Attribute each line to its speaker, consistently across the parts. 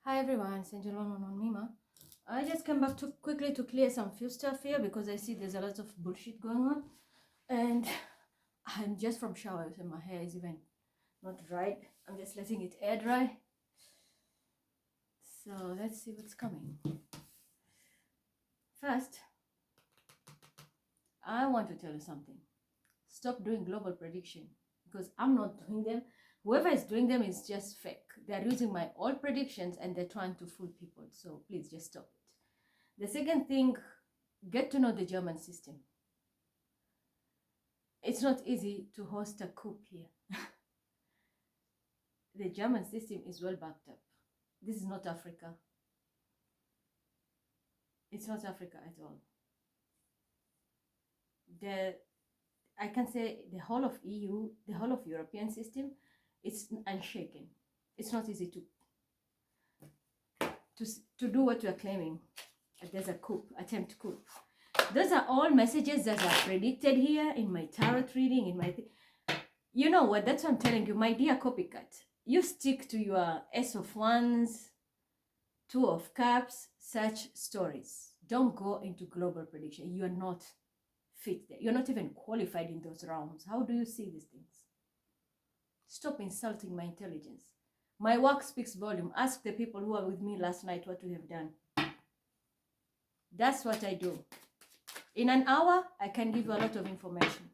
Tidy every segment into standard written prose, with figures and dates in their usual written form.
Speaker 1: Hi everyone, it's Angela on Mima. I just came back to quickly to clear some few stuff here because I see there's a lot of bullshit going on, and I'm just from shower, so my hair is even not dried. I'm just letting it air dry. So let's see what's coming. First, I want to tell you something. Stop doing global prediction because I'm not doing them. Whoever is doing them is just fake. They're using my old predictions and they're trying to fool people. So please just stop it. The second thing, get to know the German system. It's not easy to host a coup here. The German system is well backed up. This is not Africa. It's not Africa at all. I can say the whole of EU, the whole of European system, it's unshaken. It's not easy to do what you are claiming. There's a coup, attempt coup. Those are all messages that are predicted here in my tarot reading, in my you know what, that's what I'm telling you, my dear copycat. You stick to your Ace of Wands, Two of Cups, such stories. Don't go into global prediction. You are not fit there. You're not even qualified in those realms. How do you see these things? Stop insulting my intelligence. My work speaks volume. Ask the people who were with me last night what we have done. That's what I do. In an hour, I can give you a lot of information.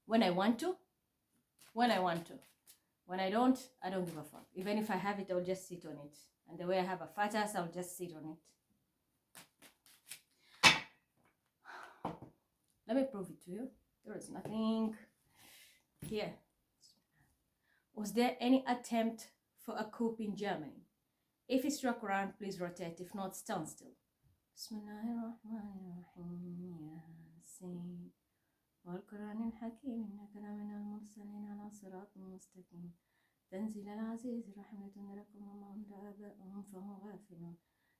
Speaker 1: When I want to. When I want to. When I don't give a fuck. Even if I have it, I'll just sit on it. And the way I have a fat ass, I'll just sit on it. Let me prove it to you. There is nothing here. Was there any attempt for a coup in Germany? If it struck around, please rotate. If not, stand still. والقرآن الحكيم إنك لمن المرسلين على صراط مستقيم تنزيل العزيز رحمة لكم وما أمر آبائهم فهم غافلون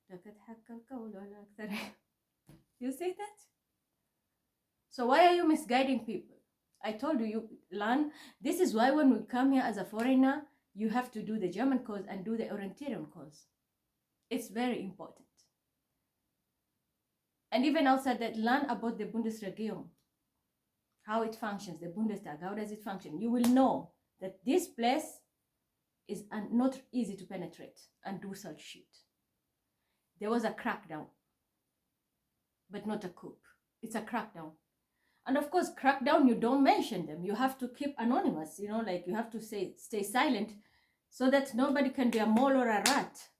Speaker 1: لقد حق القول على أكثرهم. You see that? So why are you misguiding people? I told you, learn. This is why when we come here as a foreigner, you have to do the German course and do the Orienteering course. It's very important. And even outside that, learn about the Bundesregierung. How it functions, the Bundestag, how does it function? You will know that this place is not easy to penetrate and do such shit. There was a crackdown, but not a coup. It's a crackdown. And of course, crackdown, you don't mention them. You have to keep anonymous, you know, like you have to stay silent so that nobody can be a mole or a rat.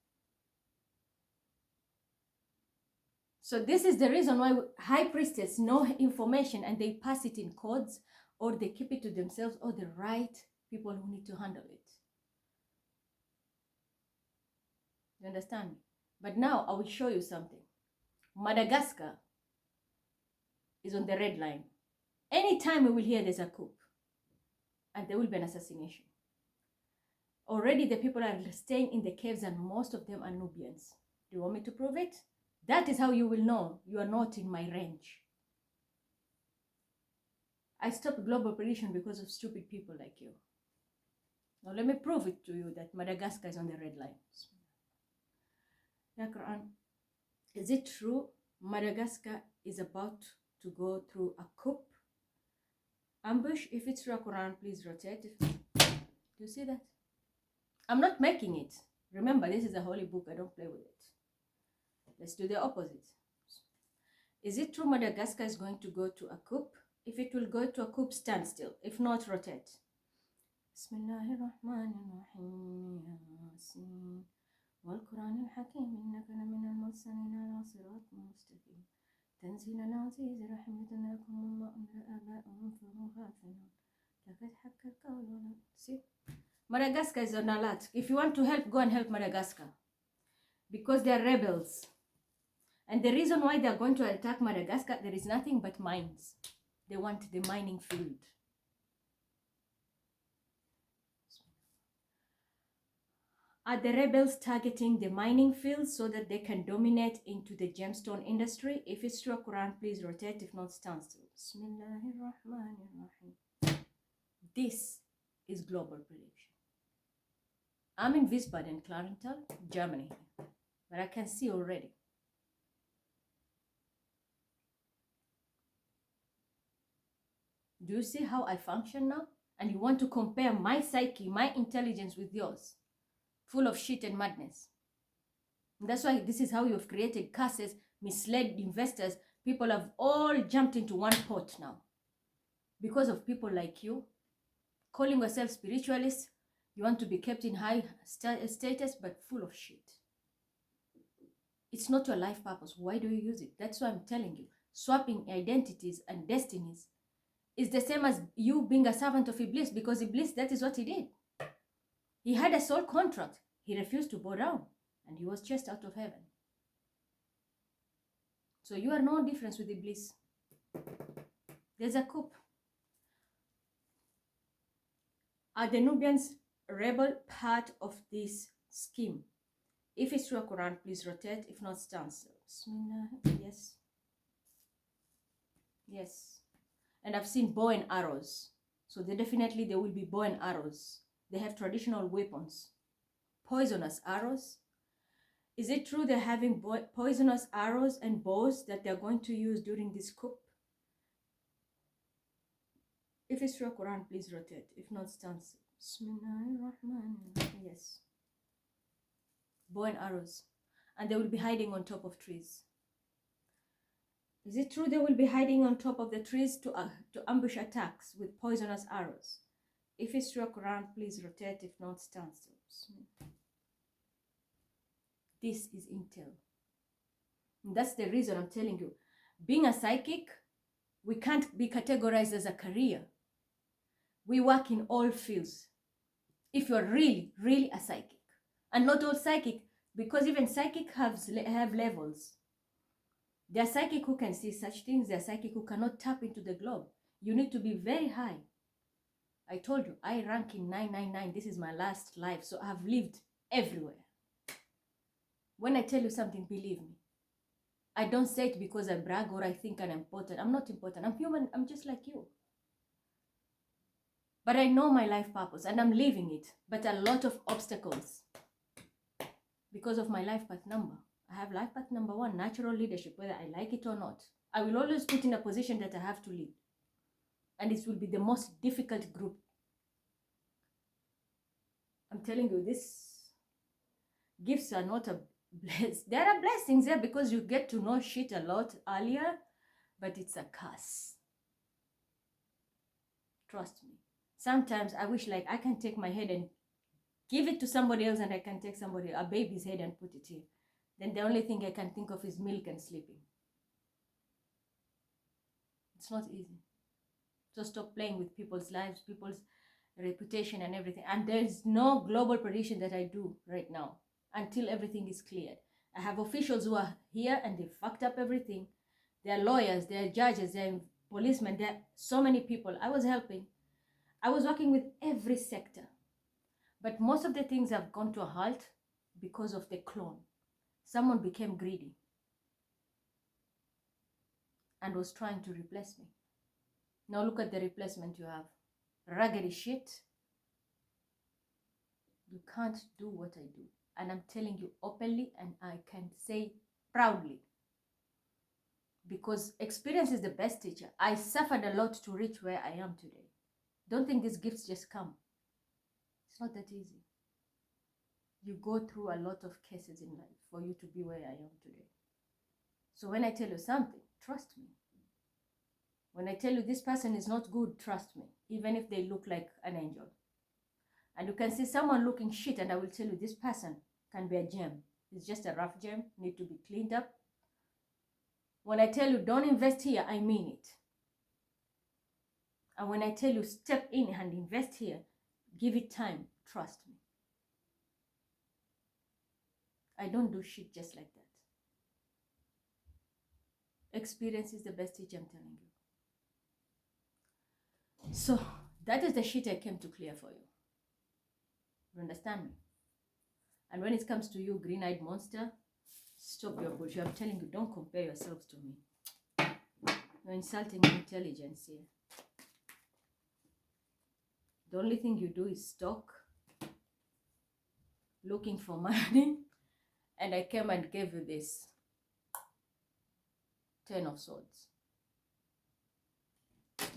Speaker 1: So this is the reason why high priestess know information and they pass it in codes, or they keep it to themselves, or the right people who need to handle it. You understand me? But now I will show you something. Madagascar is on the red line. Anytime we will hear there's a coup and there will be an assassination. Already the people are staying in the caves and most of them are Nubians. Do you want me to prove it? That is how you will know you are not in my range. I stopped global prediction because of stupid people like you. Now let me prove it to you that Madagascar is on the red line. Ya Quran, is it true Madagascar is about to go through a coup? Ambush, if it's true Quran, please rotate. Do you see that? I'm not making it. Remember, this is a holy book. I don't play with it. Let's do the opposite. Is it true Madagascar is going to go to a coup? If it will go to a coup, stand still. If not, rotate. Bismillahirrahmanirrahim. Yasin. والقرآن الحكيم إنك لمن المرسلين على صراط مستقيم تنزيل العزيز رحمة لكم وما أمر آبائهم فهم غافلون لقد حق القول. See? Madagascar is on alert. If you want to help, go and help Madagascar. Because they are rebels. And the reason why they are going to attack Madagascar, there is nothing but mines. They want the mining field. Are the rebels targeting the mining fields so that they can dominate into the gemstone industry? If it's true Quran, please rotate. If not, stand still. Bismillahirrahmanirrahim. This is global prediction. I'm in Wiesbaden, Clarental, Germany, but I can see already. Do you see how I function now? And you want to compare my psyche, my intelligence with yours, full of shit and madness. And that's why this is how you've created curses, misled investors. People have all jumped into one pot now. Because of people like you, calling yourself spiritualists, you want to be kept in high status, but full of shit. It's not your life purpose. Why do you use it? That's why I'm telling you. Swapping identities and destinies is the same as you being a servant of Iblis, because Iblis, that is what he did. He had a soul contract. He refused to bow down, and he was chased out of heaven. So you are no difference with Iblis. There's a coup. Are the Nubians rebel part of this scheme? If it's true Quran, please rotate. If not, stand still. Yes. Yes. And I've seen bow and arrows. So there will be bow and arrows. They have traditional weapons. Poisonous arrows. Is it true they're having poisonous arrows and bows that they're going to use during this coup? If it's true Quran, please rotate. If not, stand still. Yes. Bow and arrows. And they will be hiding on top of trees. Is it true they will be hiding on top of the trees to ambush attacks with poisonous arrows? If it's true Quran, please rotate. If not, stand still. This is intel. And that's the reason I'm telling you. Being a psychic, we can't be categorized as a career. We work in all fields. If you're really, really a psychic. And not all psychic, because even psychic have levels. There are psychic who can see such things. There are psychic who cannot tap into the globe. You need to be very high. I told you, I rank in 999. This is my last life. So I have lived everywhere. When I tell you something, believe me. I don't say it because I brag or I think I'm important. I'm not important. I'm human. I'm just like you. But I know my life purpose and I'm living it. But a lot of obstacles because of my life path number. I have life path number 1, natural leadership, whether I like it or not. I will always put in a position that I have to lead. And it will be the most difficult group. I'm telling you, these gifts are not a blessing. There are blessings there because you get to know shit a lot earlier, but it's a curse. Trust me. Sometimes I wish like I can take my head and give it to somebody else, and I can take a baby's head and put it here. Then the only thing I can think of is milk and sleeping. It's not easy. So stop playing with people's lives, people's reputation and everything. And there's no global prediction that I do right now until everything is cleared. I have officials who are here and they fucked up everything. There are lawyers, there are judges, there are policemen, there are so many people. I was helping. I was working with every sector. But most of the things have gone to a halt because of the clone. Someone became greedy and was trying to replace me. Now look at the replacement you have. Raggedy shit. You can't do what I do. And I'm telling you openly, and I can say proudly. Because experience is the best teacher. I suffered a lot to reach where I am today. Don't think these gifts just come. It's not that easy. You go through a lot of cases in life for you to be where I am today. So when I tell you something, trust me. When I tell you this person is not good, trust me. Even if they look like an angel. And you can see someone looking shit, and I will tell you this person can be a gem. It's just a rough gem, need to be cleaned up. When I tell you don't invest here, I mean it. And when I tell you step in and invest here, give it time, trust me. I don't do shit just like that. Experience is the best teacher, I'm telling you. So that is the shit I came to clear for you. You understand me? And when it comes to you, green-eyed monster, stop your bullshit. I'm telling you, don't compare yourselves to me. You're insulting my intelligence here. The only thing you do is talk. looking for money, and I came and gave you this 10 of Swords.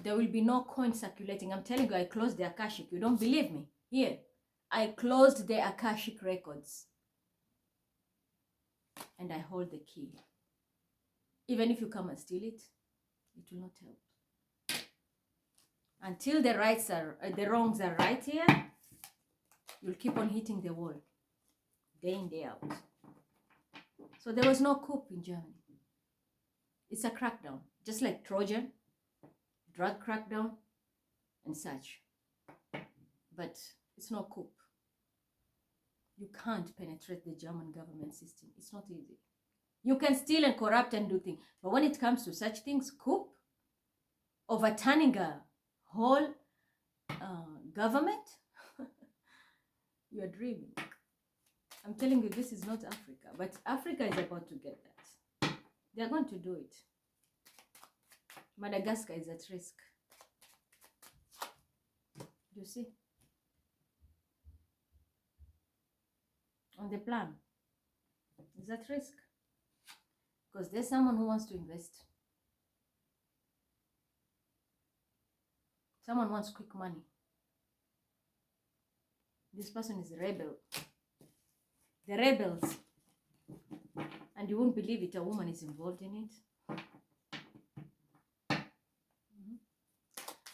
Speaker 1: There will be no coin circulating. I'm telling you, I closed the Akashic. You don't believe me? Here, I closed the Akashic records. And I hold the key. Even if you come and steal it, it will not help. Until the wrongs are right here, you'll keep on hitting the wall. Day in, day out. So there was no coup in Germany. It's a crackdown. Just like Trojan, drug crackdown, and such. But it's no coup. You can't penetrate the German government system. It's not easy. You can steal and corrupt and do things. But when it comes to such things, coup, overturning a whole government, you are dreaming. I'm telling you, this is not Africa. But Africa is about to get that. They are going to do it. Madagascar is at risk. You see? On the plan is at risk. Because there's someone who wants to invest. Someone wants quick money. This person is a rebel. The rebels. And you won't believe it, a woman is involved in it.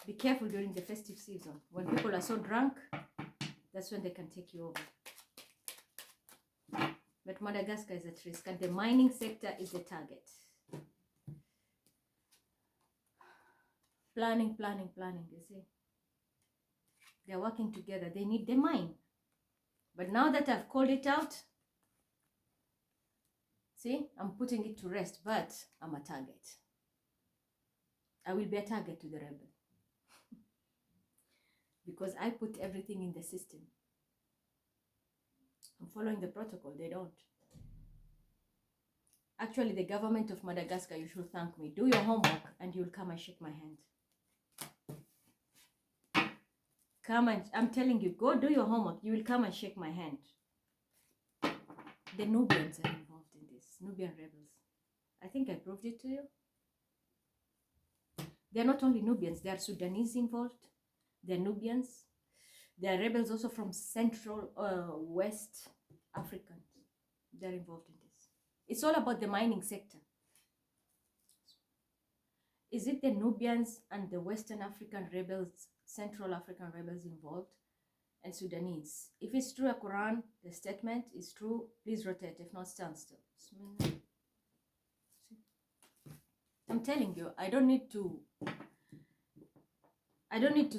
Speaker 1: Be careful during the festive season. When people are so drunk, that's when they can take you over. But Madagascar is at risk, and the mining sector is the target. Planning, you see. They're working together. They need the mine. But now that I've called it out, see, I'm putting it to rest, but I'm a target. I will be a target to the rebel. Because I put everything in the system. I'm following the protocol. They don't. Actually, the government of Madagascar, you should thank me. Do your homework and you'll come and shake my hand. Come and, I'm telling you, go do your homework. You will come and shake my hand. The Nubians are involved in this. Nubian rebels. I think I proved it to you. They're not only Nubians. There are Sudanese involved. They're Nubians. There are rebels also from Central West Africans. They're involved in this. It's all about the mining sector. Is it the Nubians and the Western African rebels, Central African rebels involved, and Sudanese? If it's true, Quran, the statement is true, please rotate. If not, stand still. I'm telling you, I don't need to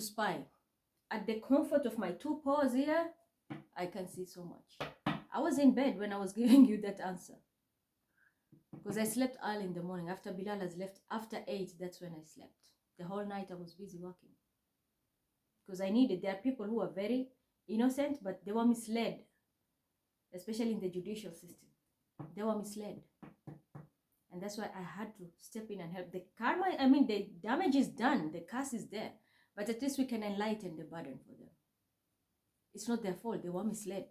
Speaker 1: spy. At the comfort of my 2 paws here, I can see so much. I was in bed when I was giving you that answer. Because I slept early in the morning. After Bilal has left, after 8, that's when I slept. The whole night I was busy working. Because I needed, there are people who are very innocent, but they were misled. Especially in the judicial system. They were misled. And that's why I had to step in and help. The karma, I mean, the damage is done. The curse is there. But at least we can enlighten the burden for them. It's not their fault. They were misled.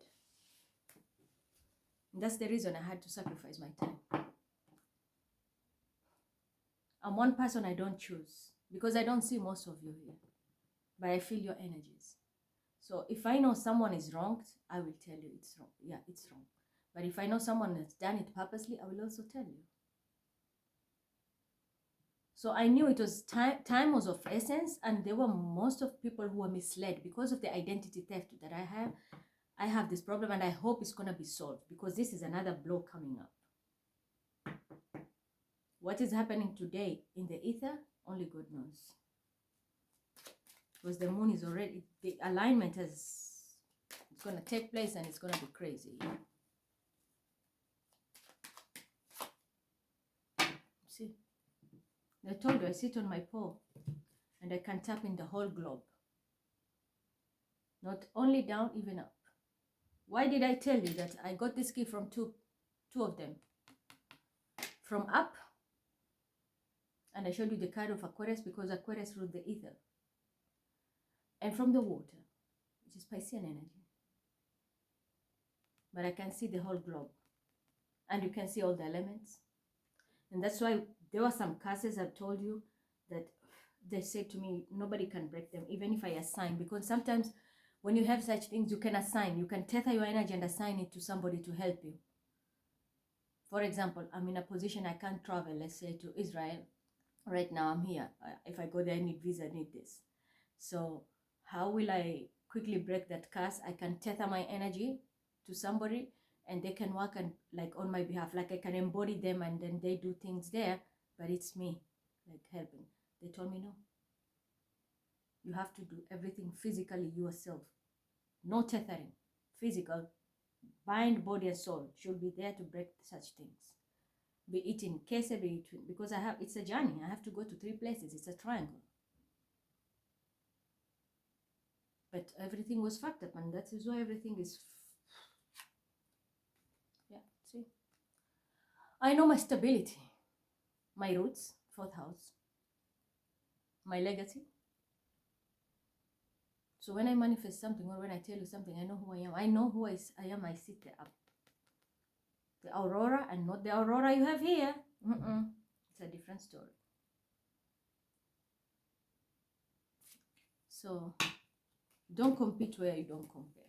Speaker 1: And that's the reason I had to sacrifice my time. I'm one person I don't choose. Because I don't see most of you here. But I feel your energies. So if I know someone is wronged, I will tell you it's wrong. Yeah, it's wrong. But if I know someone has done it purposely, I will also tell you. So I knew it was time was of essence, and there were most of people who were misled because of the identity theft that I have. I have this problem, and I hope it's going to be solved, because this is another blow coming up. What is happening today in the ether, only God knows. Because the moon is already, the alignment it's going to take place, and it's going to be crazy. See? I told you, I sit on my paw and I can tap in the whole globe. Not only down, even up. Why did I tell you that I got this key from two of them? From up, and I showed you the card of Aquarius, because Aquarius ruled the ether. And from the water, which is Piscean energy. but I can see the whole globe. And you can see all the elements. And that's why there were some curses I've told you that they said to me, nobody can break them, even if I assign. Because sometimes when you have such things, you can assign. You can tether your energy and assign it to somebody to help you. For example, I'm in a position I can't travel, let's say, to Israel. Right now, I'm here. If I go there, I need visa, I need this. So how will I quickly break that curse? I can tether my energy to somebody and they can work and like on my behalf, like I can embody them and then they do things there, but it's me like helping. They told me no, you have to do everything physically yourself. No tethering. Physical, mind, body and soul should be there to break such things. Be it in Kese, be it because it's a journey. I have to go to 3 places. It's a triangle. But everything was fucked up, and that is why everything is yeah, see. I know my stability, my roots, 4th house, my legacy. So when I manifest something or when I tell you something, I know who I am. I know who I am. I sit there up. The aurora and not the aurora you have here. It's a different story. So don't compete where you don't compare.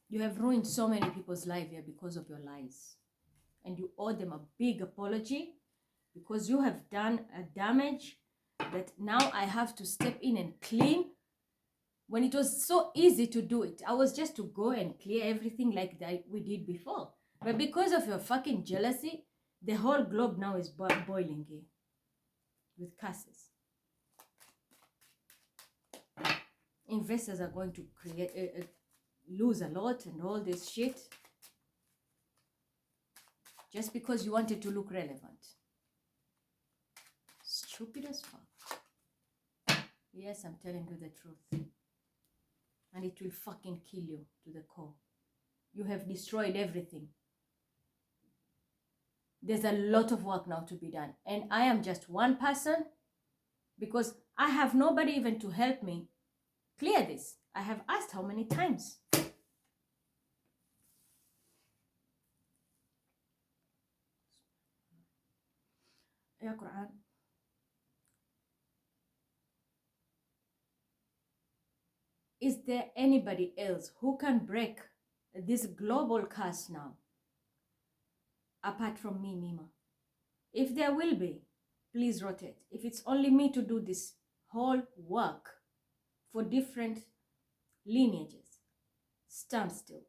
Speaker 1: You have ruined so many people's lives here because of your lies. And you owe them a big apology because you have done a damage that now I have to step in and clean when it was so easy to do it. I was just to go and clear everything like that we did before. But because of your fucking jealousy, the whole globe now is boiling here with curses. Investors are going to lose a lot and all this shit just because you wanted to look relevant. Stupid as fuck. Yes, I'm telling you the truth. And it will fucking kill you to the core. You have destroyed everything. There's a lot of work now to be done. And I am just one person because I have nobody even to help me clear this. I have asked how many times. Ya Quran. Is there anybody else who can break this global curse now? Apart from me, Mima. If there will be, please rotate. If it's only me to do this whole work for different lineages, stand still.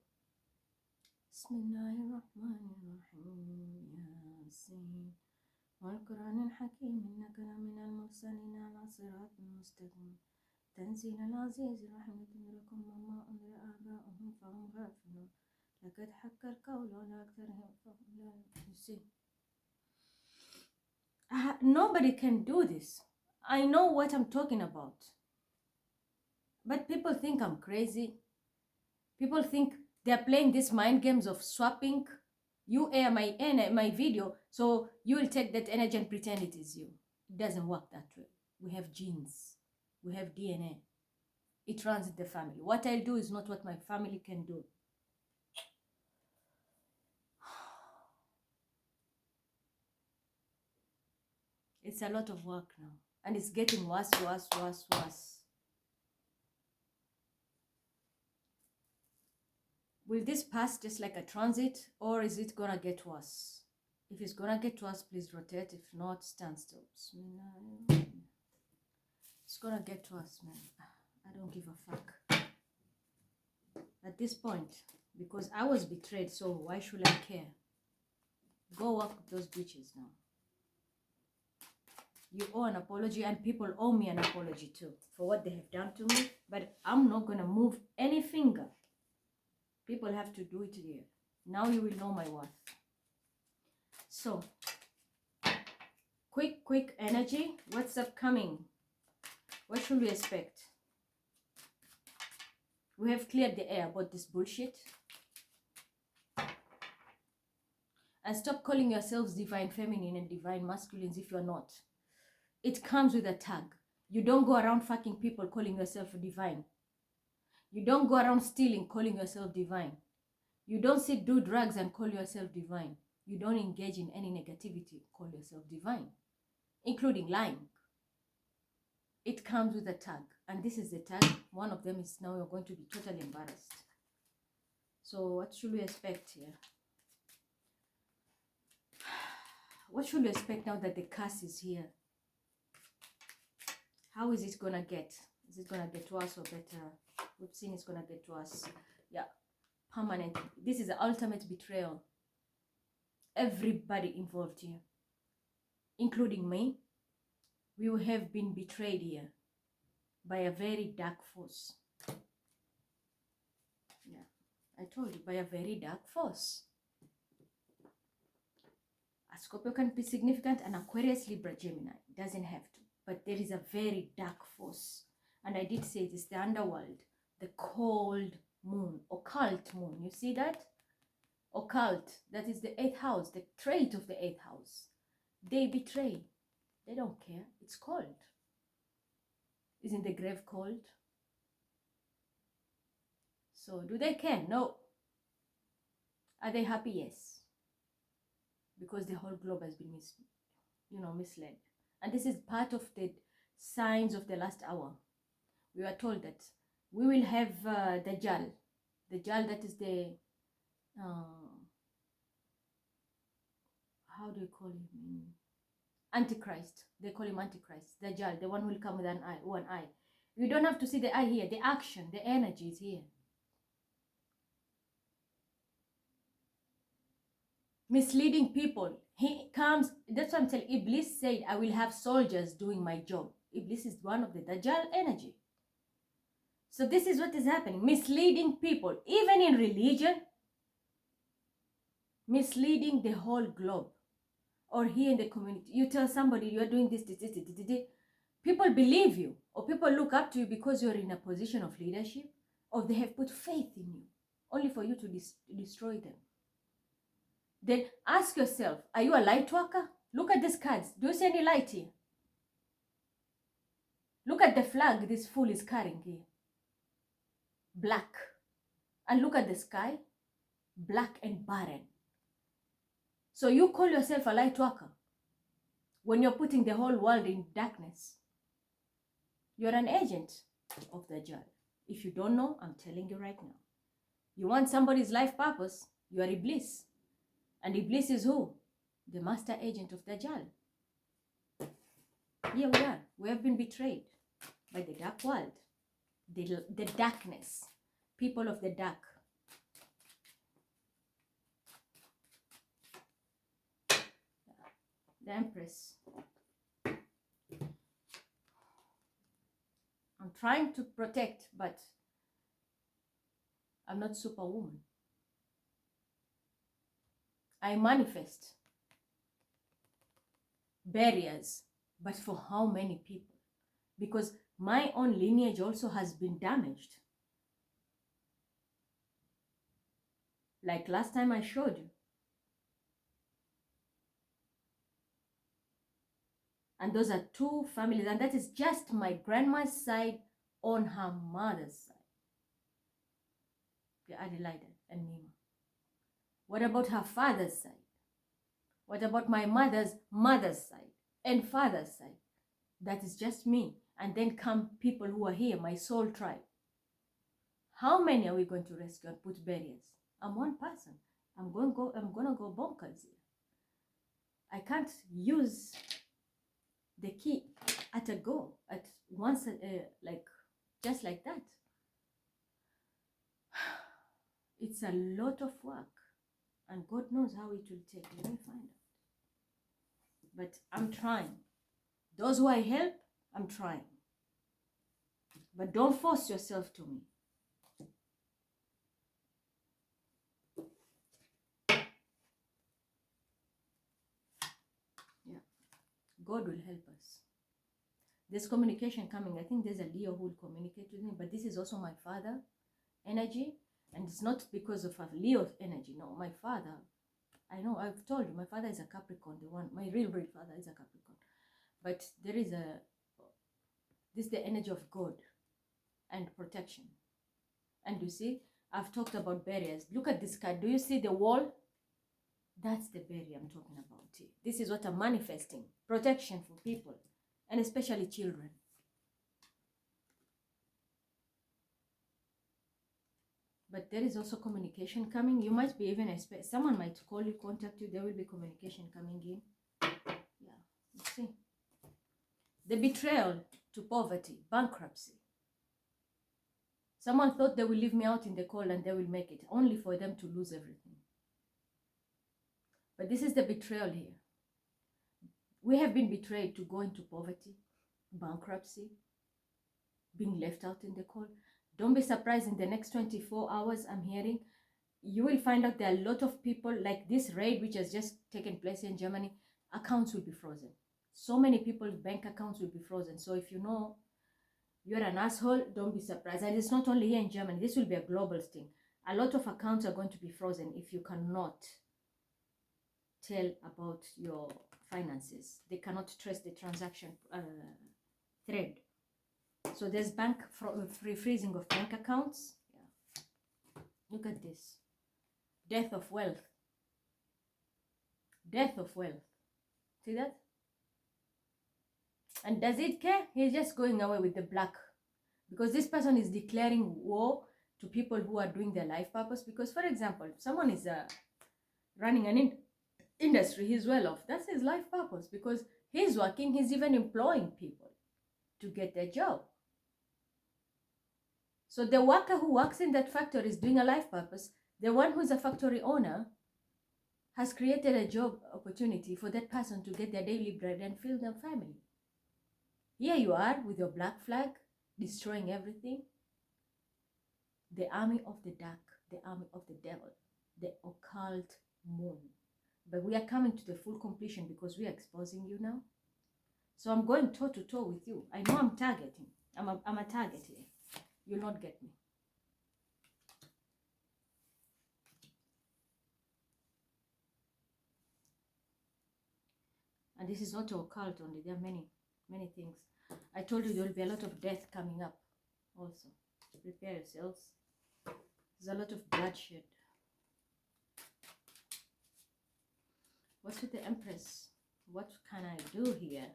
Speaker 1: Bismillahirrahmanirrahim. والقرآن الحكيم إنك لمن المرسلين على صراط مستقيم تنزيل العزيز الرحيم لكم وما أنذر آباؤهم فهم غافلون لقد حق القول على أكثرهم فهم لا يؤمنون. Nobody can do this. I know what I'm talking about. But people think I'm crazy. People think they're playing these mind games of swapping. You air my video, so you will take that energy and pretend it is you. It doesn't work that way. We have genes. We have DNA. It runs in the family. What I'll do is not what my family can do. It's a lot of work now. And it's getting worse. Will this pass just like a transit, or is it gonna get worse? If it's gonna get worse, please rotate. If not, stand still. It's gonna get worse, man. I don't give a fuck. At this point, because I was betrayed, so why should I care? Go walk with those bitches now. You owe an apology, and people owe me an apology too for what they have done to me, but I'm not gonna move any finger. People have to do it here. Now you will know my worth. So, quick energy. What's upcoming? What should we expect? We have cleared the air about this bullshit. And stop calling yourselves divine feminine and divine masculines if you're not. It comes with a tag. You don't go around fucking people calling yourself divine. You don't go around stealing calling yourself divine. You don't sit, do drugs and call yourself divine. You don't engage in any negativity, call yourself divine, including lying. It comes with a tag, and this is the tag. One of them is now you're going to be totally embarrassed. So what should we expect here? What should we expect now that the curse is here? How is it gonna get? Is it gonna get worse or better? We've seen it's gonna get worse. Yeah, permanent. This is the ultimate betrayal. Everybody involved here, including me, we have been betrayed here by a very dark force. Yeah, I told you, by a very dark force. A Scorpio can be significant, and Aquarius, Libra, Gemini. It doesn't have to. But there is a very dark force. And I did say this, the underworld, the cold moon, occult moon. You see that? Occult, that is the 8th house, the trait of the 8th house. They betray. They don't care. It's cold. Isn't the grave cold? So do they care? No. Are they happy? Yes. Because the whole globe has been misled. And this is part of the signs of the last hour. We were told that we will have Dajjal. Dajjal, that is the, how do you call him? Antichrist. They call him Antichrist. Dajjal, the one who will come with one eye. You don't have to see the eye here. The action, the energy is here. Misleading people. He comes, that's what I'm telling you. Iblis said, I will have soldiers doing my job. Iblis is one of the Dajjal energy. So this is what is happening. Misleading people, even in religion, misleading the whole globe. Or here in the community, you tell somebody you're doing this. People believe you, or people look up to you because you're in a position of leadership, or they have put faith in you, only for you to destroy them. Then ask yourself, are you a light worker? Look at these cards. Do you see any light here? Look at the flag this fool is carrying here. Black. And look at the sky. Black and barren. So you call yourself a light worker when you're putting the whole world in darkness. You're an agent of the Dajjal. If you don't know, I'm telling you right now. You want somebody's life purpose, you are Iblis. And Iblis is who? The master agent of Dajjal. Here we are. We have been betrayed by the dark world. The darkness. People of the dark. The Empress. I'm trying to protect, but I'm not Superwoman. I manifest barriers, but for how many people? Because my own lineage also has been damaged. Like last time I showed you. And those are 2 families, and that is just my grandma's side on her mother's side. The Adelaide and Nima. What about her father's side? What about my mother's side and father's side? That is just me. And then come people who are here, my soul tribe. How many are we going to rescue and put barriers? I'm one person. I'm gonna go bonkers here. I can't use the key at a go, at once, like just like that. It's a lot of work, and God knows how it will take. Let me find out. But I'm trying. Those who I help, I'm trying. But don't force yourself to me. Yeah. God will help us. There's communication coming. I think there's a Leo who will communicate with me, but this is also my father energy, and it's not because of a Leo energy. No, my father, I know, I've told you, my father is a Capricorn, my real father is a Capricorn. But there is this is the energy of God and protection. And you see, I've talked about barriers. Look at this card. Do you see the wall? That's the barrier I'm talking about here. This is what I'm manifesting. Protection for people, and especially children. But there is also communication coming. You might be even someone might call you, contact you. There will be communication coming in. Yeah, you see. The betrayal to poverty, bankruptcy. Someone thought they will leave me out in the cold and they will make it, only for them to lose everything. But this is the betrayal here. We have been betrayed to go into poverty, bankruptcy, being left out in the cold. Don't be surprised in the next 24 hours, I'm hearing, you will find out there are a lot of people like this raid, which has just taken place in Germany, accounts will be frozen. So many people's bank accounts will be frozen. So if you know you're an asshole, don't be surprised. And it's not only here in Germany, this will be a global thing. A lot of accounts are going to be frozen if you cannot tell about your finances. They cannot trace the transaction thread. So there's bank freezing of bank accounts. Yeah. Look at this. Death of wealth. Death of wealth. See that? And does it care? He's just going away with the black. Because this person is declaring war to people who are doing their life purpose. Because, for example, if someone is running an industry, he's well off. That's his life purpose. Because he's working, he's even employing people to get their job. So the worker who works in that factory is doing a life purpose. The one who's a factory owner has created a job opportunity for that person to get their daily bread and fill their family. Here you are with your black flag, destroying everything. The army of the dark, the army of the devil, the occult moon. But we are coming to the full completion because we are exposing you now. So I'm going toe to toe with you. I know I'm targeting. I'm a target here. You'll not get me. And this is not your occult only. There are many things. I told you there will be a lot of death coming up also. Prepare yourselves. There's a lot of bloodshed. What's with the Empress? What can I do here?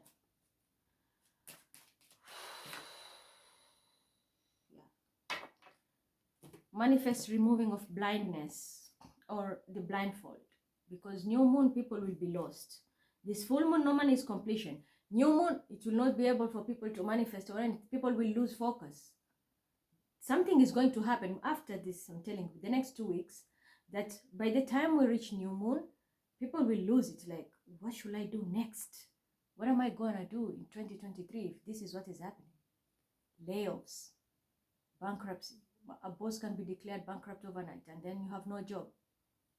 Speaker 1: Yeah. Manifest removing of blindness or the blindfold. Because new moon, people will be lost. This full moon normally is completion. New moon, it will not be able for people to manifest or anything. People will lose focus. Something is going to happen after this, I'm telling you, the next 2 weeks, that by the time we reach new moon, people will lose it. Like, what should I do next? What am I going to do in 2023 if this is what is happening? Layoffs, bankruptcy. A boss can be declared bankrupt overnight and then you have no job.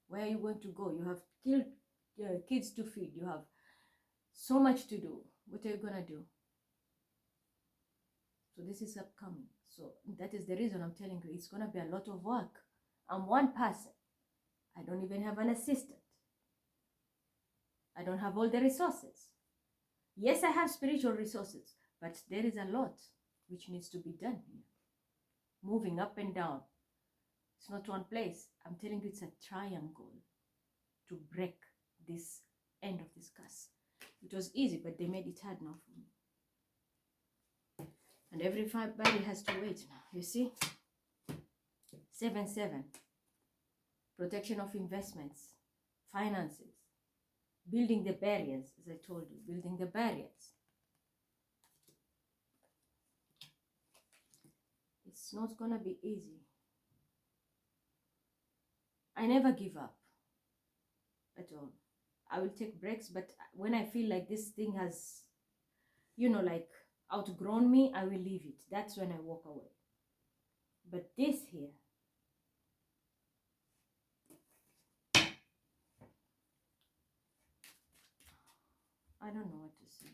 Speaker 1: Where are you going to go? You have kids to feed. You have so much to do. What are you going to do? So this is upcoming. So that is the reason I'm telling you, it's going to be a lot of work. I'm one person. I don't even have an assistant. I don't have all the resources. Yes, I have spiritual resources, but there is a lot which needs to be done here. Moving up and down. It's not one place. I'm telling you, it's a triangle to break this end of this curse. It was easy, but they made it hard now for me. And everybody has to wait now. You see? 7-7. Protection of investments, finances, building the barriers, as I told you, building the barriers. It's not going to be easy. I never give up at all. I will take breaks, but when I feel like this thing has, like outgrown me, I will leave it. That's when I walk away. But this here, I don't know what to say.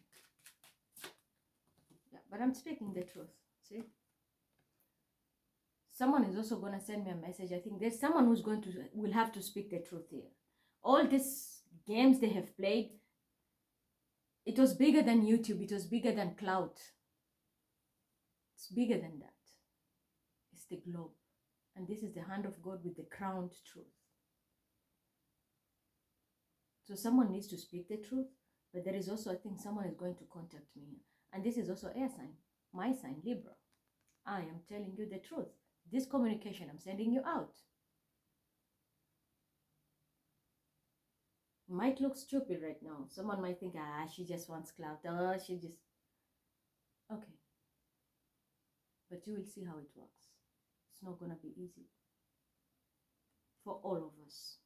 Speaker 1: Yeah, but I'm speaking the truth. See? Someone is also going to send me a message. I think there's someone who's will have to speak the truth here. All these games they have played, it was bigger than YouTube. It was bigger than clout. It's bigger than that. It's the globe. And this is the hand of God with the crowned truth. So someone needs to speak the truth, but there is also, I think, someone is going to contact me here. And this is also air sign, my sign, Libra. I am telling you the truth. This communication, I'm sending you out. It might look stupid right now. Someone might think, she just wants clout. She just... Okay. But you will see how it works. It's not going to be easy for all of us.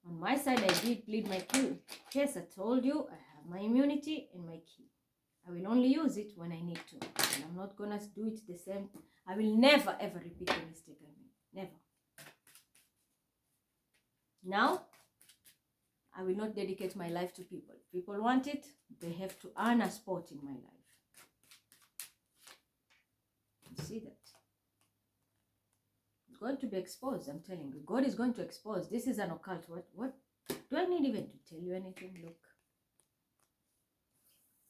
Speaker 1: On my side, I did bleed my key. Yes, I told you, I have my immunity and my key. I will only use it when I need to. And I'm not going to do it the same. I will never, ever repeat the mistake I made. Never. Now, I will not dedicate my life to people. If people want it, they have to earn a spot in my life. You see that? It's going to be exposed, I'm telling you. God is going to expose. This is an occult. What? Do I need even to tell you anything? Look.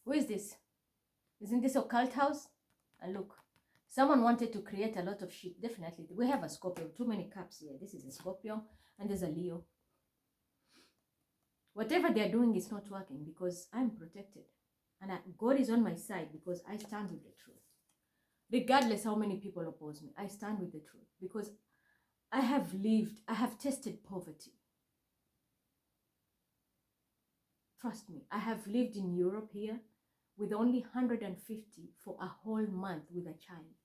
Speaker 1: Who is this? Isn't this occult house? And look. Someone wanted to create a lot of shit. Definitely. We have a Scorpio. Too many cups here. This is a Scorpio and there's a Leo. Whatever they're doing is not working because I'm protected. And God is on my side because I stand with the truth. Regardless how many people oppose me, I stand with the truth because I have tested poverty. Trust me, I have lived in Europe here with only 150 for a whole month with a child.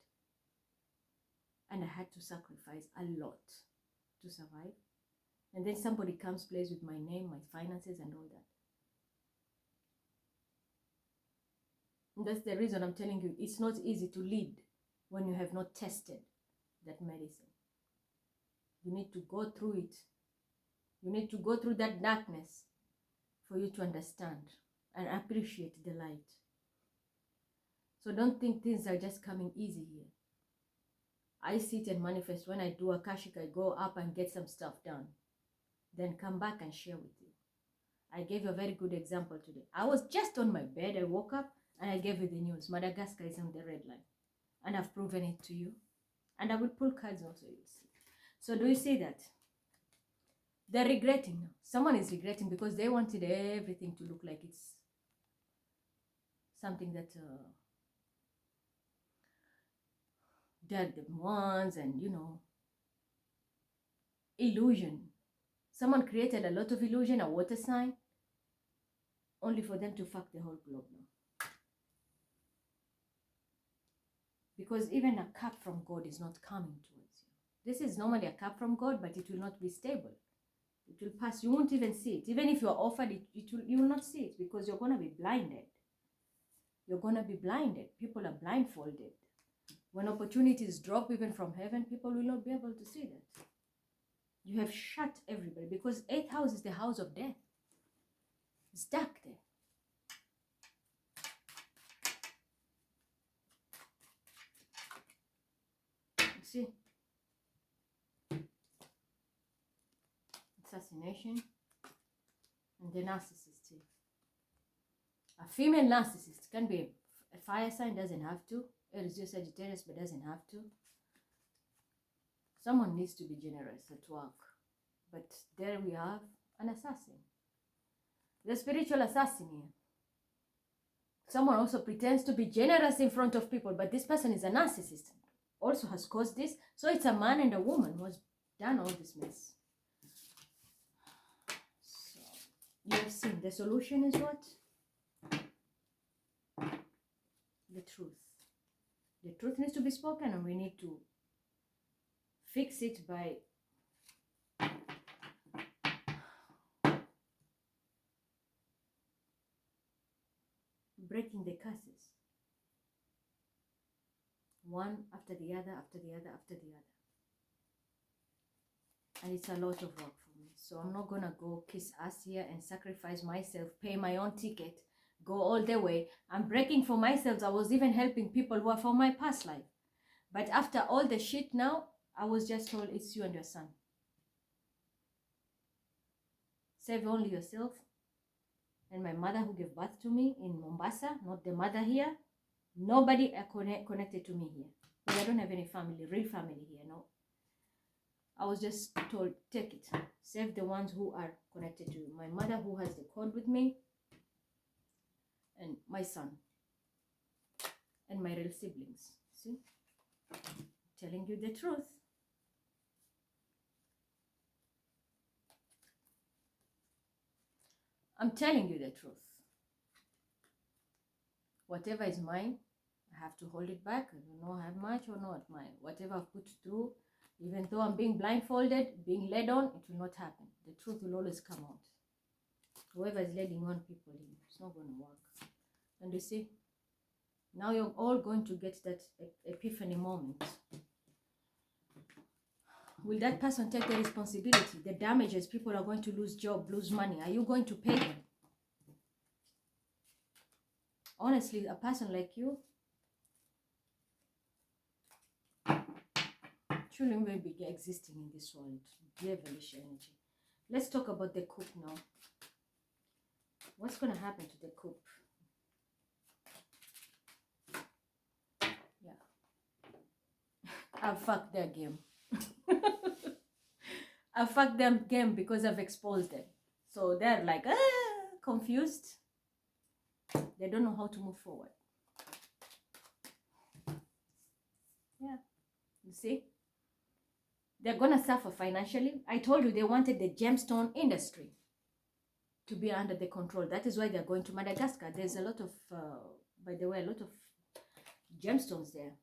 Speaker 1: And I had to sacrifice a lot to survive. And then somebody comes, plays with my name, my finances and all that. And that's the reason I'm telling you, it's not easy to lead when you have not tested that medicine. You need to go through it. You need to go through that darkness for you to understand and appreciate the light. So don't think things are just coming easy here. I sit and manifest. When I do Akashic, I go up and get some stuff done. Then come back and share with you. I gave you a very good example today. I was just on my bed. I woke up and I gave you the news. Madagascar is on the red line. And I've proven it to you. And I will pull cards also, you'll see. So do you see that? They're regretting now. Someone is regretting because they wanted everything to look like it's something that they're the ones and, you know, illusion. Someone created a lot of illusion, a water sign, only for them to fuck the whole globe now. Because even a cup from God is not coming towards you. This is normally a cup from God, but it will not be stable. It will pass. You won't even see it. Even if you're offered it, you will not see it because you're going to be blinded. You're going to be blinded. People are blindfolded. When opportunities drop even from heaven, people will not be able to see that. You have shut everybody because 8th house is the house of death. It's dark there. You see? Assassination and the narcissist here. A female narcissist can be a fire sign, doesn't have to. It is just Sagittarius, but doesn't have to. Someone needs to be generous at work. But there we have an assassin. The spiritual assassin here. Someone also pretends to be generous in front of people, but this person is a narcissist. Also has caused this. So it's a man and a woman who has done all this mess. So you have seen the solution is what? The truth. The truth needs to be spoken and we need to fix it by breaking the curses. One after the other, after the other, after the other. And it's a lot of work for me. So I'm not going to go kiss ass here and sacrifice myself, pay my own ticket, go all the way. I'm breaking for myself. I was even helping people who are from my past life. But after all the shit now, I was just told it's you and your son. Save only yourself. And my mother who gave birth to me in Mombasa, not the mother here. Nobody connected to me here. Because I don't have any family, real family here, no. I was just told, take it. Save the ones who are connected to you. My mother, who has the code with me, and my son, and my real siblings. See? Telling you the truth. I'm telling you the truth. Whatever is mine, I have to hold it back. I don't know how much or not mine. Whatever I've put through, even though I'm being blindfolded, being led on, it will not happen. The truth will always come out. Whoever is leading on people, it's not going to work. And you see, now you're all going to get that epiphany moment. Will that person take the responsibility? The damages, people are going to lose job, lose money. Are you going to pay them? Honestly, a person like you shouldn't even be existing in this world. Devilish energy. Let's talk about the coup now. What's going to happen to the coup? Yeah. I've fucked their game. I fucked them game because I've exposed them. So they're like, confused. They don't know how to move forward. Yeah. You see? They're going to suffer financially. I told you they wanted the gemstone industry to be under the control. That is why they're going to Madagascar. There's a lot of, by the way, a lot of gemstones there.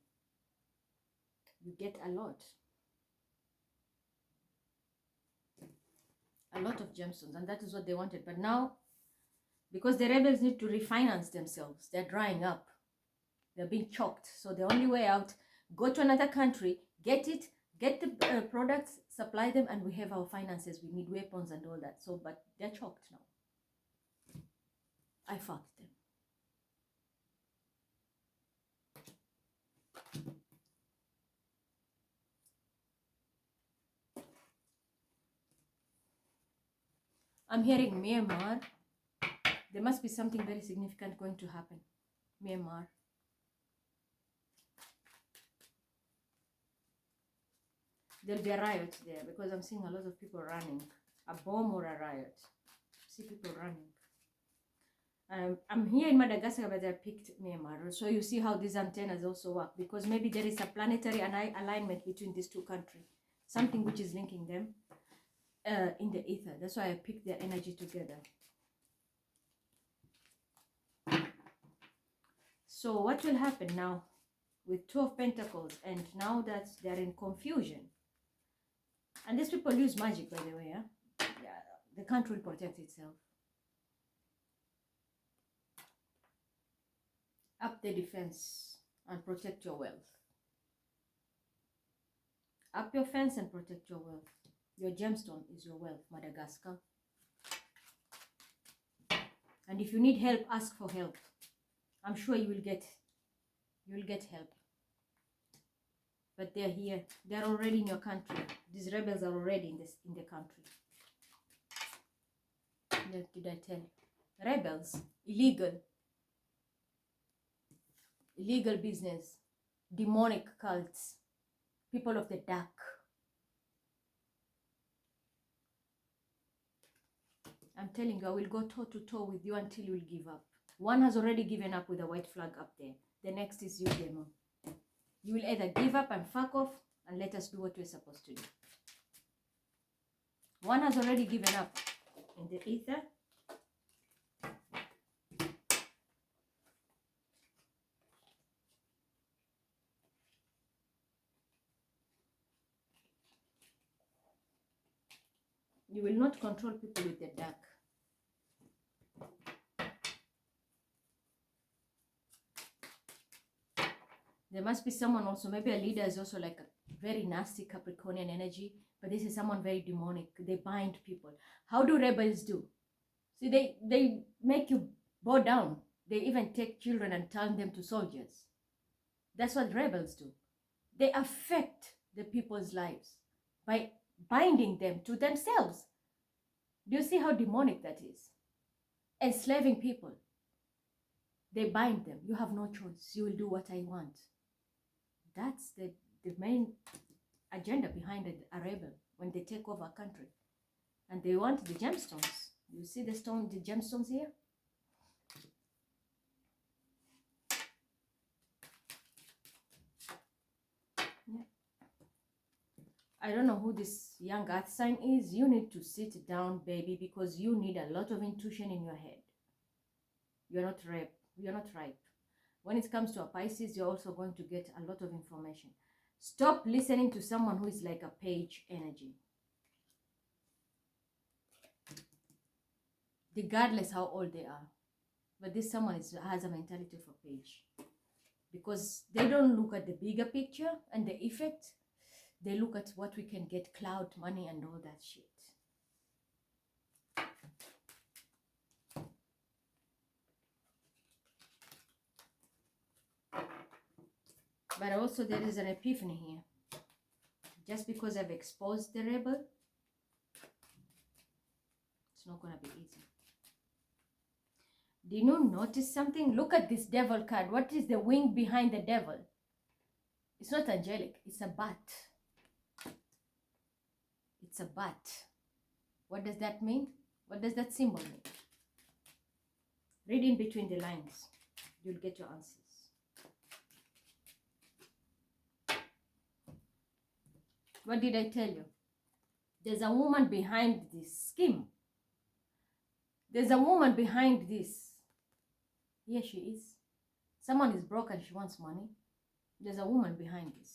Speaker 1: You get a lot. A lot of gemstones, and that is what they wanted. But now, because the rebels need to refinance themselves, they're drying up. They're being choked. So the only way out, go to another country, get it, get the products, supply them, and we have our finances. We need weapons and all that. So, but they're choked now. I fucked them. I'm hearing Myanmar. There must be something very significant going to happen. Myanmar. There'll be a riot there because I'm seeing a lot of people running. A bomb or a riot. See people running. I'm here in Madagascar, but I picked Myanmar. So you see how these antennas also work, because maybe there is a planetary alignment between these two countries. Something which is linking them in the ether. That's why I picked their energy together. So what will happen now with Two of Pentacles, and now that they're in confusion? And these people use magic, by the way. Yeah, the country will protect itself. Up the defense and protect your wealth. Up your fence and protect your wealth. Your gemstone is your wealth, Madagascar. And if you need help, ask for help. I'm sure you will get help. But they're here. They're already in your country. These rebels are already in the country. What did I tell you? Rebels, illegal business, demonic cults, people of the dark. I'm telling you, I will go toe to toe with you until you will give up. One has already given up with a white flag up there. The next is you, demon. You will either give up and fuck off and let us do what we're supposed to do. One has already given up in the ether. You will not control people with the dark. There must be someone also, maybe a leader is also like a very nasty Capricornian energy, but this is someone very demonic. They bind people. How do rebels do? See, they make you bow down. They even take children and turn them to soldiers. That's what rebels do. They affect the people's lives by binding them to themselves. Do you see how demonic that is? Enslaving people. They bind them. You have no choice. You will do what I want. That's the main agenda behind a rebel. when they take over a country. And they want the gemstones. You see the gemstones here? Yeah. I don't know who this young earth sign is. You need to sit down, baby, because you need a lot of intuition in your head. You're not ripe. You're not ripe. When it comes to a Pisces, you're also going to get a lot of information. Stop listening to someone who is like a page energy. Regardless how old they are. But this someone has a mentality of a page. Because they don't look at the bigger picture and the effect. They look at what we can get, cloud, money, and all that shit. But also there is an epiphany here. Just because I've exposed the rebel, it's not going to be easy. Did you notice something? Look at this devil card. What is the wing behind the devil? It's not angelic. It's a bat. It's a bat. What does that mean? What does that symbol mean? Read in between the lines. You'll get your answers. What did I tell you? There's a woman behind this scheme. There's a woman behind this. Here she is. Someone is broke and she wants money. There's a woman behind this.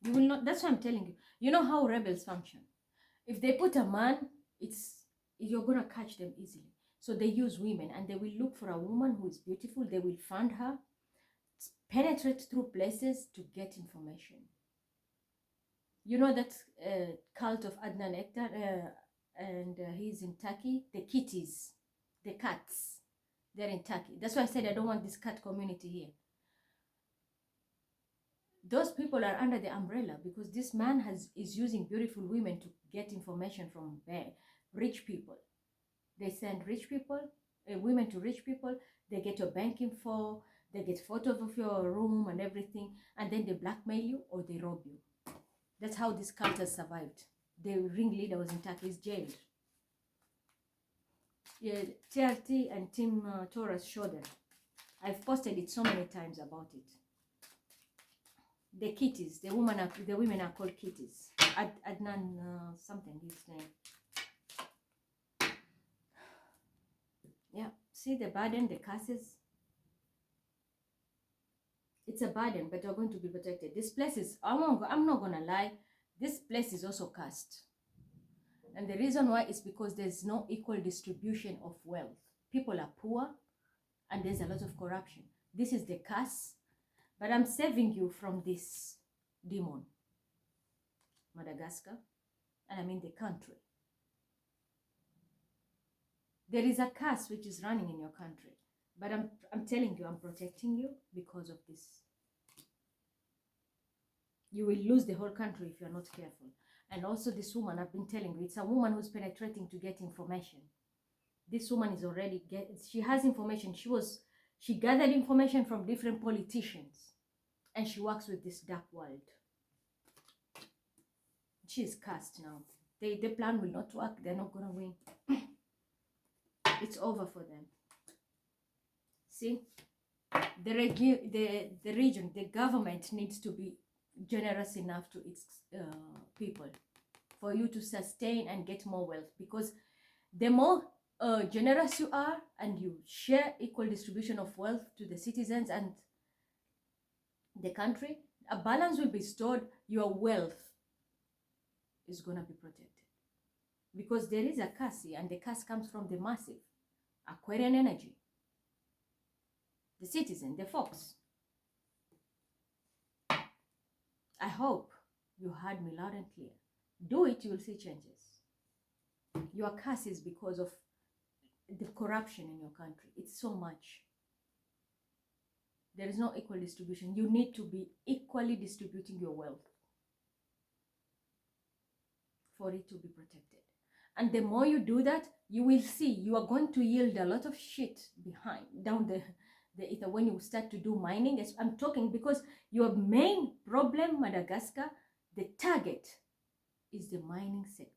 Speaker 1: You will not, that's what I'm telling you. You know how rebels function. If they put a man, you're going to catch them easily. So they use women and they will look for a woman who is beautiful. They will find her, penetrate through places to get information. You know that cult of Adnan Ektar, and he's in Turkey. The kitties, the cats, they're in Turkey. That's why I said I don't want this cat community here. Those people are under the umbrella because this man is using beautiful women to get information from rich people. They send rich people, women to rich people. They get your bank info. They get photos of your room and everything. And then they blackmail you or they rob you. That's how this cult has survived. The ringleader was in Turkey, is jailed. Yeah, TRT and Team Taurus showed them. I've posted it so many times about it. The kitties, the women are called kitties. Adnan something, his name. Yeah, see the burden, the curses. It's a burden, but you're going to be protected. This place is, I'm not going to lie, this place is also cursed. And the reason why is because there's no equal distribution of wealth. People are poor and there's a lot of corruption. This is the curse, but I'm saving you from this demon, Madagascar, and I mean the country. There is a curse which is running in your country, but I'm telling you, I'm protecting you because of this. You will lose the whole country if you're not careful. And also this woman, I've been telling you, it's a woman who's penetrating to get information. This woman is already, she has information. She gathered information from different politicians. And she works with this dark world. She is cursed now. The plan will not work. They're not going to win. It's over for them. See? The region, the government needs to be generous enough to its people for you to sustain and get more wealth, because the more generous you are and you share equal distribution of wealth to the citizens and the country, a balance will be stored. Your wealth is going to be protected, because there is a curse here, and the curse comes from the massive Aquarian energy, the citizen, the fox. I hope you heard me loud and clear. Do it, you will see changes. Your curse is because of the corruption in your country. It's so much. There is no equal distribution. You need to be equally distributing your wealth for it to be protected. And the more you do that, you will see you are going to yield a lot of shit behind, down the ether, when you start to do mining. I'm talking because your main problem, Madagascar, the target is the mining sector.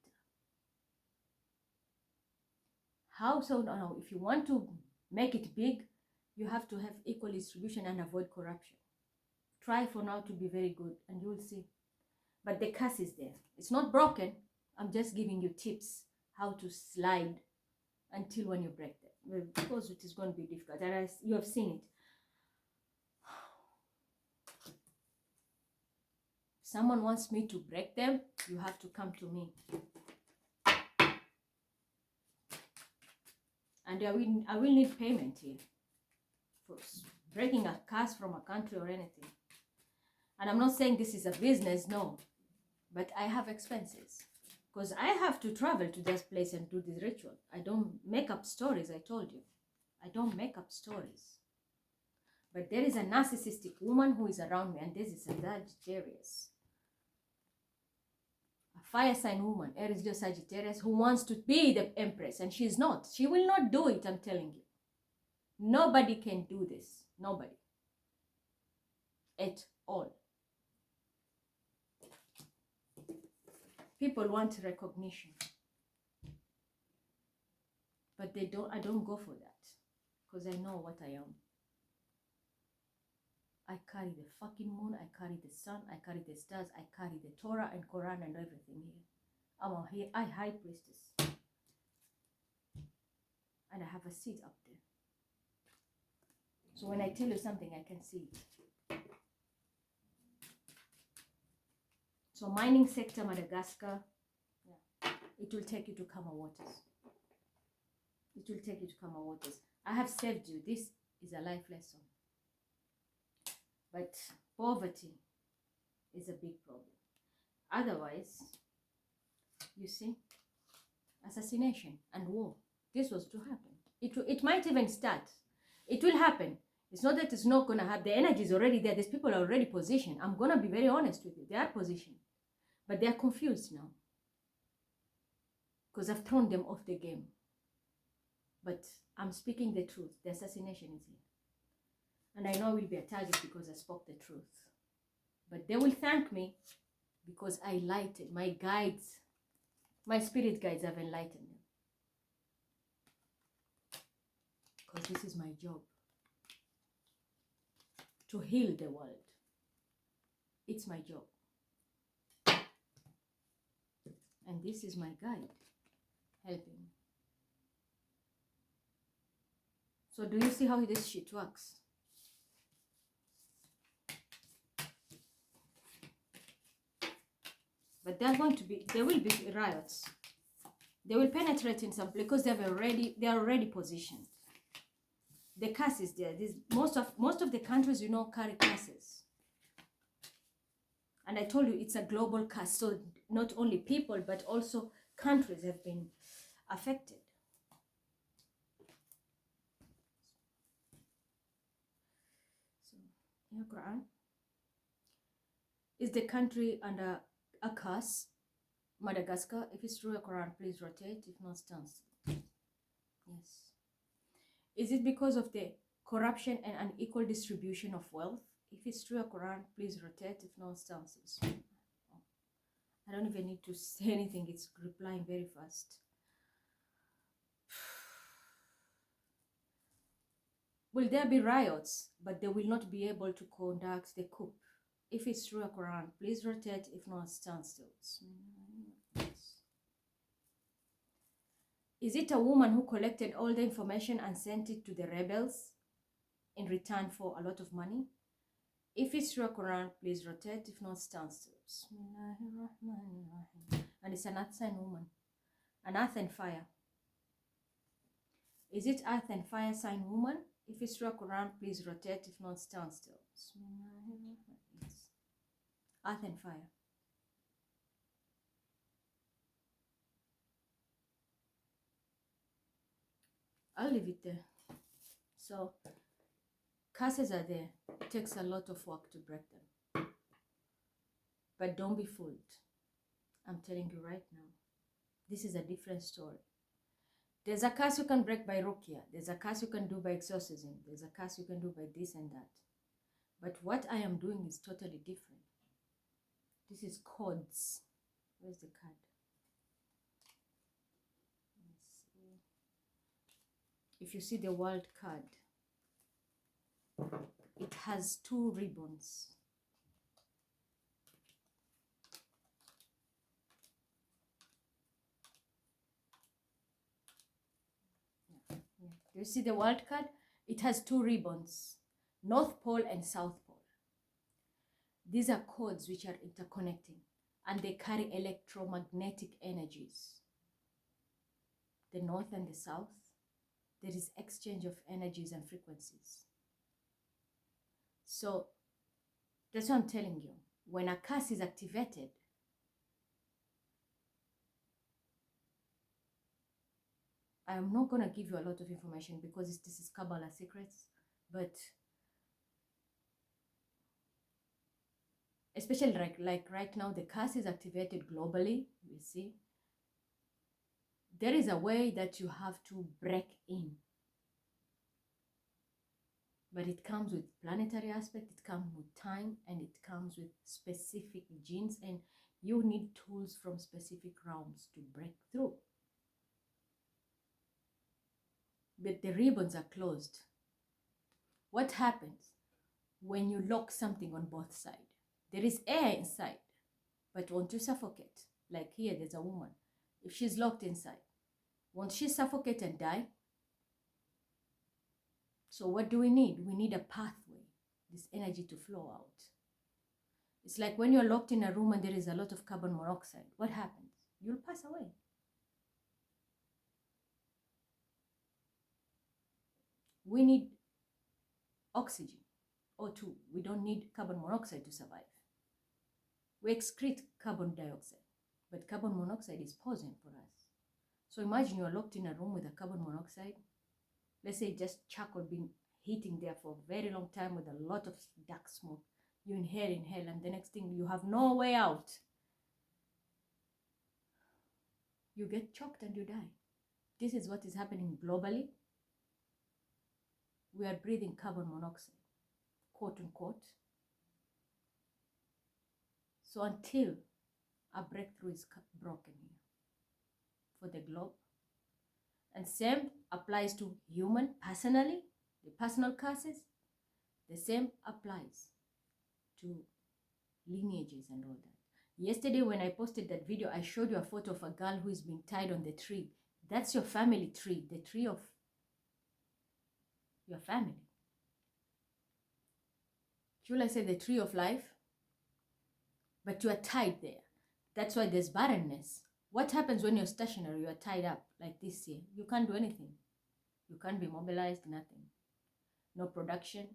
Speaker 1: How so? Now, if you want to make it big, you have to have equal distribution and avoid corruption. Try for now to be very good and you will see. But the curse is there. It's not broken. I'm just giving you tips how to slide until when you break them. Well, because it is going to be difficult. And you have seen it. If someone wants me to break them, you have to come to me. And I will need payment here for breaking a curse from a country or anything. And I'm not saying this is a business, no. But I have expenses. Because I have to travel to this place and do this ritual. I don't make up stories, I told you. I don't make up stories. But there is a narcissistic woman who is around me, and this is a Sagittarius. A fire sign woman, Air.Global Sagittarius, who wants to be the empress, and she's not. She will not do it, I'm telling you. Nobody can do this. Nobody. At all. People want recognition. But I don't go for that. Because I know what I am. I carry the fucking moon, I carry the sun, I carry the stars, I carry the Torah and Quran and everything here. I'm a high priestess. And I have a seat up there. So when I tell you something, I can see it. So mining sector, Madagascar, yeah, it will take you to calmer waters. It will take you to calmer waters. I have saved you. This is a life lesson. But poverty is a big problem. Otherwise, you see, assassination and war, this was to happen. It might even start. It will happen. It's not that it's not going to happen. The energy is already there. These people are already positioned. I'm going to be very honest with you. They are positioned. But they are confused now. Because I've thrown them off the game. But I'm speaking the truth. The assassination is here. And I know I will be a target because I spoke the truth. But they will thank me because I lighted. My guides, my spirit guides have enlightened them. Because this is my job. To heal the world. It's my job. And this is my guide helping. So do you see how this shit works? But there will be riots. They will penetrate in some because they are already positioned. The curse is there. Most of the countries, you know, carry curses. And I told you it's a global curse. So not only people, but also countries have been affected. So, in the Quran, is the country under a curse? Madagascar. If it's true, the Quran, please rotate. If not, stand still. Yes. Is it because of the corruption and unequal distribution of wealth? If it's true, the Quran, please rotate. If not, stand still. I don't even need to say anything. It's replying very fast. Will there be riots? But they will not be able to conduct the coup. If it's true, the Quran, please rotate. If not, stand still. Is it a woman who collected all the information and sent it to the rebels in return for a lot of money? If it's true, Quran, please rotate. If not, stand still. And it's an earth sign woman. An earth and fire. Is it earth and fire sign woman? If it's true, Quran, please rotate. If not, stand still. Earth and fire. I'll leave it there. So, curses are there. It takes a lot of work to break them. But don't be fooled. I'm telling you right now. This is a different story. There's a curse you can break by ruqya. There's a curse you can do by exorcism. There's a curse you can do by this and that. But what I am doing is totally different. This is codes. Where's the card? Let's see. If you see the world card, it has 2 ribbons. Yeah. Do you see the world card? It has 2 ribbons, North Pole and South Pole. These are codes which are interconnecting, and they carry electromagnetic energies. The North and the South, there is exchange of energies and frequencies. So that's what I'm telling you. When a curse is activated, I am not going to give you a lot of information because this is Kabbalah secrets, but especially like right now, the curse is activated globally, you see. There is a way that you have to break in. But it comes with planetary aspect, it comes with time, and it comes with specific genes, and you need tools from specific realms to break through. But the ribbons are closed. What happens when you lock something on both sides? There is air inside, but won't you suffocate? Like here, there's a woman. If she's locked inside, won't she suffocate and die? So what do we need? We need a pathway, this energy to flow out. It's like when you're locked in a room and there is a lot of carbon monoxide. What happens? You'll pass away. We need oxygen, O2. We don't need carbon monoxide to survive. We excrete carbon dioxide, but carbon monoxide is poison for us. So imagine you're locked in a room with a carbon monoxide. Let's say just charcoal been heating there for a very long time with a lot of dark smoke. You inhale, and the next thing, you have no way out. You get choked and you die. This is what is happening globally. We are breathing carbon monoxide, quote unquote. So until a breakthrough is broken here for the globe, and same applies to human personally, the personal curses, the same applies to lineages and all that. Yesterday when I posted that video, I showed you a photo of a girl who is being tied on the tree. That's your family tree, the tree of your family. Should I say the tree of life? But you are tied there. That's why there's barrenness. What happens when you're stationary, you are tied up like this here? You can't do anything. You can't be mobilized, nothing. No production,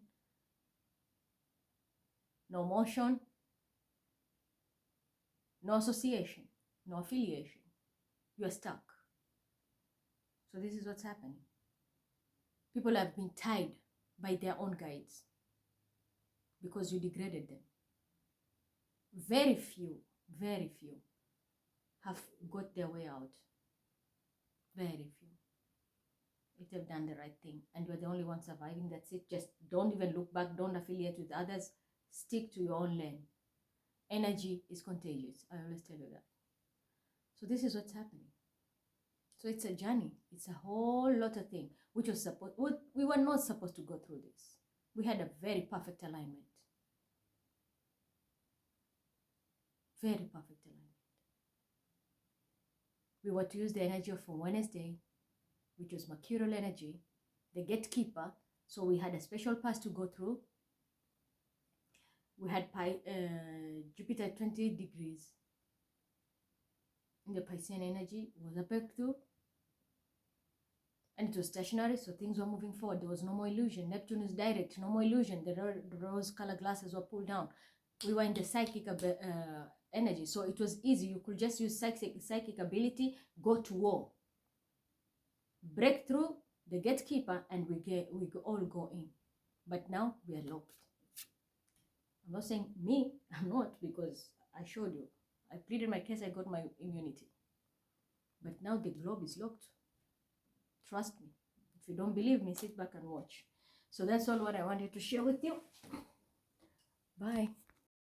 Speaker 1: no motion, no association, no affiliation. You are stuck. So this is what's happening. People have been tied by their own guides because you degraded them. Very few have got their way out. Very few. If they've done the right thing and you're the only one surviving, that's it. Just don't even look back. Don't affiliate with others. Stick to your own lane. Energy is contagious. I always tell you that. So this is what's happening. So it's a journey. It's a whole lot of things which was supposed. We were not supposed to go through this. We had a very perfect alignment. Very perfect alignment. We were to use the energy of Wednesday, which was mercurial energy, the gatekeeper. So we had a special pass to go through. We had Jupiter 28 degrees in the Piscean energy. Was a breakthrough. And it was stationary, so things were moving forward. There was no more illusion. Neptune is direct, no more illusion. The rose color glasses were pulled down. We were in the psychic energy, so it was easy. You could just use psychic ability, go to war, break through the gatekeeper, and we all go in. But now we are locked. I'm not saying me, I'm not, because I showed you. I pleaded my case, I got my immunity. But now the globe is locked. Trust me. If you don't believe me, sit back and watch. So that's all what I wanted to share with you. Bye.